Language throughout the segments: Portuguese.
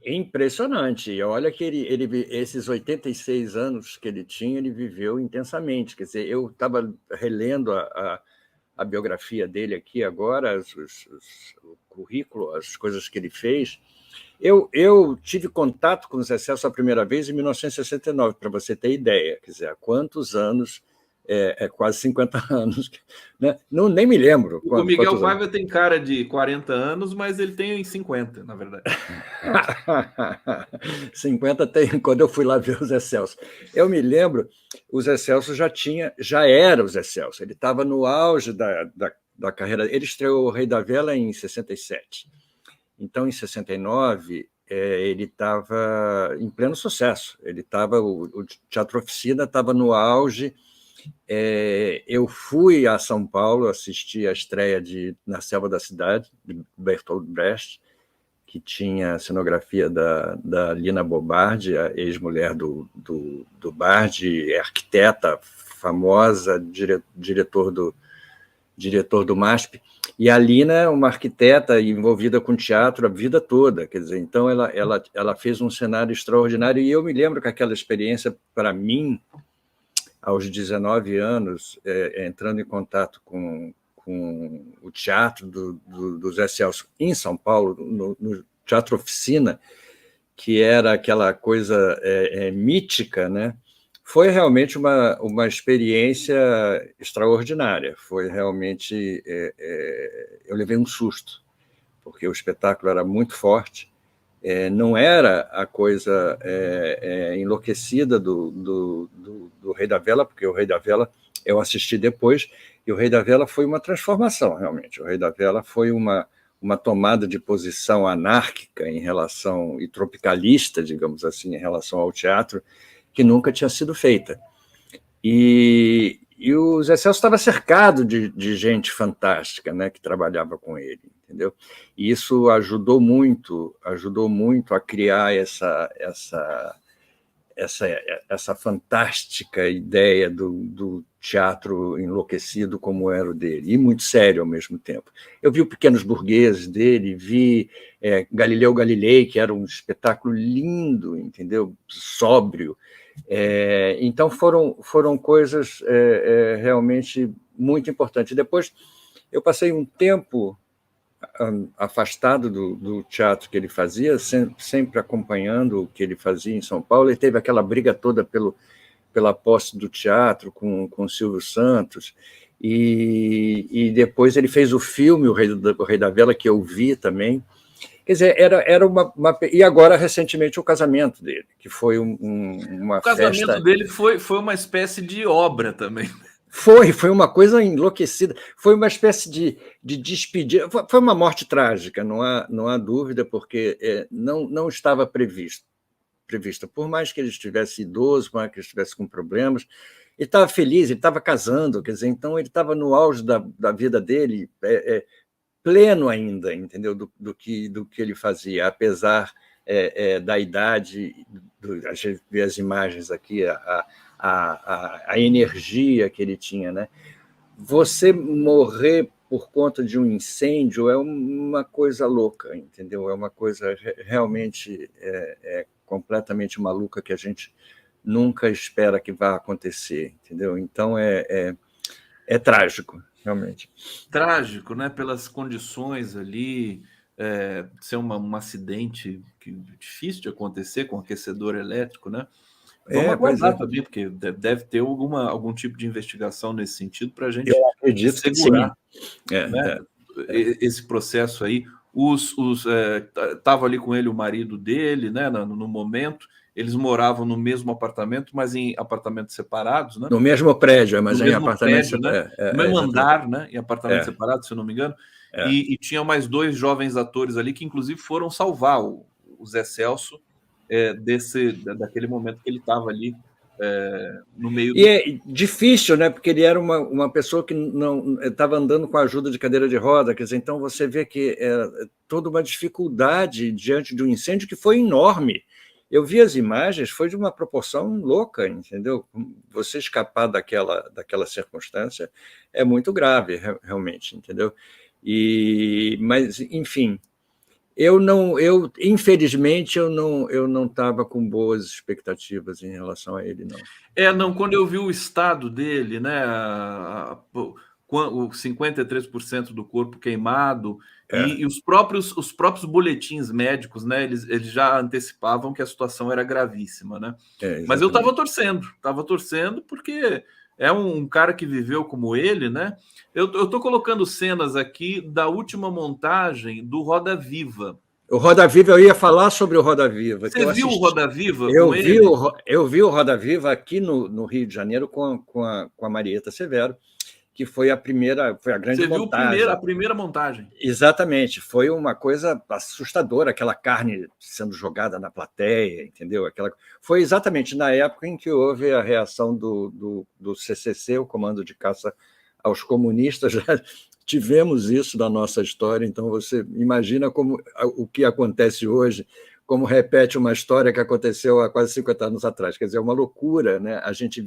Impressionante. E olha que esses 86 anos que ele tinha, ele viveu intensamente. Quer dizer, eu estava relendo a biografia dele aqui agora, o currículo, as coisas que ele fez. Eu tive contato com o Zé Celso a primeira vez em 1969, para você ter ideia. Quer dizer, há quantos anos? Quase 50 anos. Né? Não, nem me lembro O Miguel quantos anos. Paiva tem cara de 40 anos, mas ele tem 50, na verdade. 50 tem, quando eu fui lá ver o Zé Celso. Eu me lembro, o Zé Celso já era o Zé Celso, ele estava no auge da carreira. Ele estreou O Rei da Vela em 67. Então, em 69, ele estava em pleno sucesso. O Teatro Oficina estava no auge. Eu fui a São Paulo assistir a estreia de Na Selva da Cidade, de Bertolt Brecht, que tinha a cenografia da Lina Bobardi, a ex-mulher do Bardi, arquiteta famosa, diretor do MASP. E a Lina é uma arquiteta envolvida com teatro a vida toda, quer dizer, então ela fez um cenário extraordinário, e eu me lembro que aquela experiência, para mim, aos 19 anos, entrando em contato com o teatro do Zé Celso em São Paulo, no Teatro Oficina, que era aquela coisa mítica, né? Foi realmente uma experiência extraordinária. Foi realmente... eu levei um susto, porque o espetáculo era muito forte. Não era a coisa enlouquecida do Rei da Vela, porque o Rei da Vela eu assisti depois, e o Rei da Vela foi uma transformação, realmente. O Rei da Vela foi uma tomada de posição anárquica em relação, e tropicalista, digamos assim, em relação ao teatro, que nunca tinha sido feita. E o Zé Celso estava cercado de gente fantástica, né, que trabalhava com ele, entendeu? E isso ajudou muito a criar essa fantástica ideia do teatro enlouquecido como era o dele, e muito sério ao mesmo tempo. Eu vi o Pequenos Burgueses dele, vi Galileu Galilei, que era um espetáculo lindo, entendeu? Sóbrio. Então foram coisas realmente muito importantes. Depois eu passei um tempo afastado do teatro que ele fazia, sempre acompanhando o que ele fazia em São Paulo. Ele teve aquela briga toda pela posse do teatro com o Silvio Santos, e depois ele fez o filme O Rei da Vela, que eu vi também. Quer dizer, era uma... E agora, recentemente, o casamento dele, que foi uma O casamento festa... dele foi uma espécie de obra também. Foi uma coisa enlouquecida, foi uma espécie de despedida, foi uma morte trágica, não há dúvida, porque não estava prevista, por mais que ele estivesse idoso, por mais que ele estivesse com problemas, ele estava feliz, ele estava casando, quer dizer, então ele estava no auge da vida dele, pleno ainda, entendeu, do que ele fazia, apesar da idade, a gente vê as imagens aqui, a energia que ele tinha, né? Você morrer por conta de um incêndio é uma coisa louca, entendeu? É uma coisa realmente completamente maluca, que a gente nunca espera que vá acontecer, entendeu? Então é trágico, realmente. Trágico, né? Pelas condições ali, ser um acidente difícil de acontecer com aquecedor elétrico, né? Vamos Pois é. aguardar também, porque deve ter algum tipo de investigação nesse sentido para a Eu gente acredito que sim. segurar, né, esse processo aí. Tava ali com ele o marido dele, né, no momento. Eles moravam no mesmo apartamento, mas em apartamentos separados, né? No mesmo prédio, No mas em mesmo apartamentos... prédio, né? No mesmo exatamente. andar, né? Em apartamentos separados, se eu não me engano. É. E tinha mais dois jovens atores ali que, inclusive, foram salvar o Zé Celso daquele momento que ele estava ali no meio E do. é difícil, né? Porque ele era uma pessoa que não estava andando com a ajuda de cadeira de roda, quer dizer, então você vê que toda uma dificuldade diante de um incêndio que foi enorme. Eu vi as imagens, foi de uma proporção louca, entendeu? Você escapar daquela circunstância é muito grave, realmente, entendeu? Mas, enfim, Infelizmente, eu não estava com boas expectativas em relação a ele, não. Não, quando eu vi o estado dele, né, o 53% do corpo queimado, e os próprios boletins médicos, né, eles já antecipavam que a situação era gravíssima, né? Mas eu estava torcendo porque é um cara que viveu como ele, né? Eu estou colocando cenas aqui da última montagem do Roda Viva. O Roda Viva, eu ia falar sobre o Roda Viva. Você viu o Roda Viva com ele? Eu vi o Roda Viva aqui no Rio de Janeiro com a Marieta Severo, que foi a grande montagem. Você viu a primeira montagem? Exatamente. Foi uma coisa assustadora, aquela carne sendo jogada na plateia, entendeu? Foi exatamente na época em que houve a reação do CCC, o Comando de Caça aos Comunistas. Já tivemos isso na nossa história, então você imagina o que acontece hoje, como repete uma história que aconteceu há quase 50 anos atrás. Quer dizer, é uma loucura, né? A gente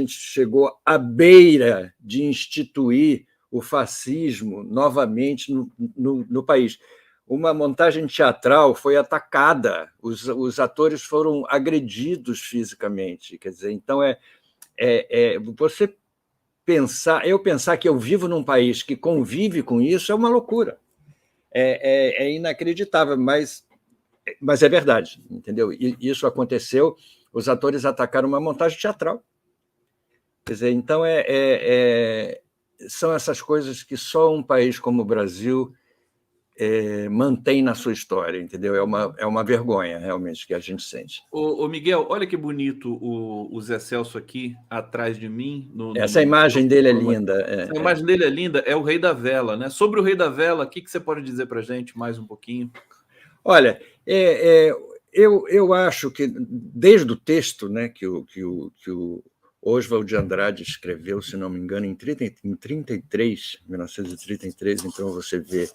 chegou à beira de instituir o fascismo novamente no país. Uma montagem teatral foi atacada, os atores foram agredidos fisicamente. Quer dizer, então você eu pensar que eu vivo num país que convive com isso é uma loucura. É inacreditável, mas é verdade, entendeu? E isso aconteceu, os atores atacaram uma montagem teatral. Quer dizer, então são essas coisas que só um país como o Brasil mantém na sua história, entendeu? É uma vergonha, realmente, que a gente sente. Ô Miguel, olha que bonito o Zé Celso aqui atrás de mim. Essa imagem dele é linda. Essa imagem dele é linda, é o Rei da Vela, né? Sobre o Rei da Vela, o que você pode dizer para a gente mais um pouquinho? Olha, eu acho que desde o texto, né, que o Oswald de Andrade escreveu, se não me engano, em 1933, então você vê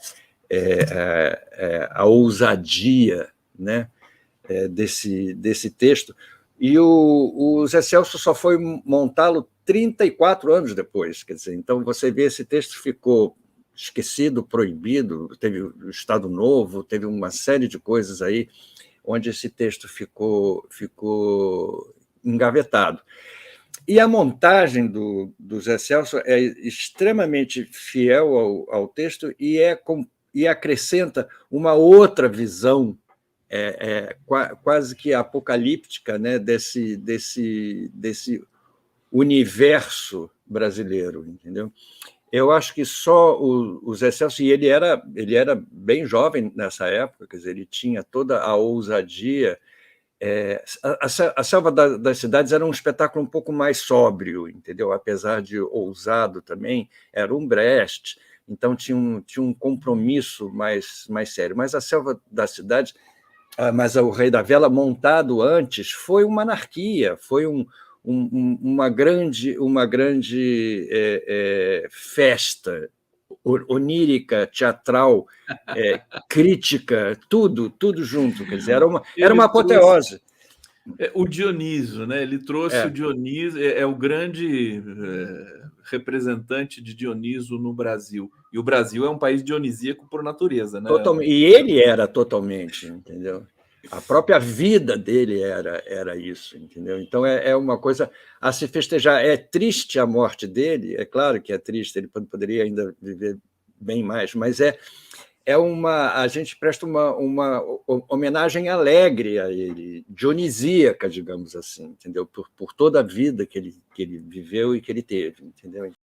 a ousadia, né, desse texto, e o Zé Celso só foi montá-lo 34 anos depois, quer dizer, então você vê esse texto ficou esquecido, proibido, teve o Estado Novo, teve uma série de coisas aí onde esse texto ficou engavetado. E a montagem do Zé Celso é extremamente fiel ao texto e acrescenta uma outra visão quase que apocalíptica, né, desse universo brasileiro, entendeu? Eu acho que só o Zé Celso, e ele era bem jovem nessa época, quer dizer, ele tinha toda a ousadia. A Selva das Cidades era um espetáculo um pouco mais sóbrio, entendeu? Apesar de ousado também, era um Brecht, então tinha um compromisso mais sério. Mas a Selva das Cidades, mas o Rei da Vela, montado antes, foi uma anarquia, foi uma grande festa onírica, teatral, crítica, tudo junto. Quer dizer, era uma apoteose. O Dioniso, né? Ele trouxe o Dioniso, é o grande representante de Dioniso no Brasil. E o Brasil é um país dionisíaco por natureza, né? E ele era totalmente, entendeu? A própria vida dele era isso, entendeu? Então é uma coisa a se festejar. É triste a morte dele, é claro que é triste, ele poderia ainda viver bem mais, mas a gente presta uma homenagem alegre a ele, dionisíaca, digamos assim, entendeu? Por toda a vida que ele viveu e que ele teve, entendeu?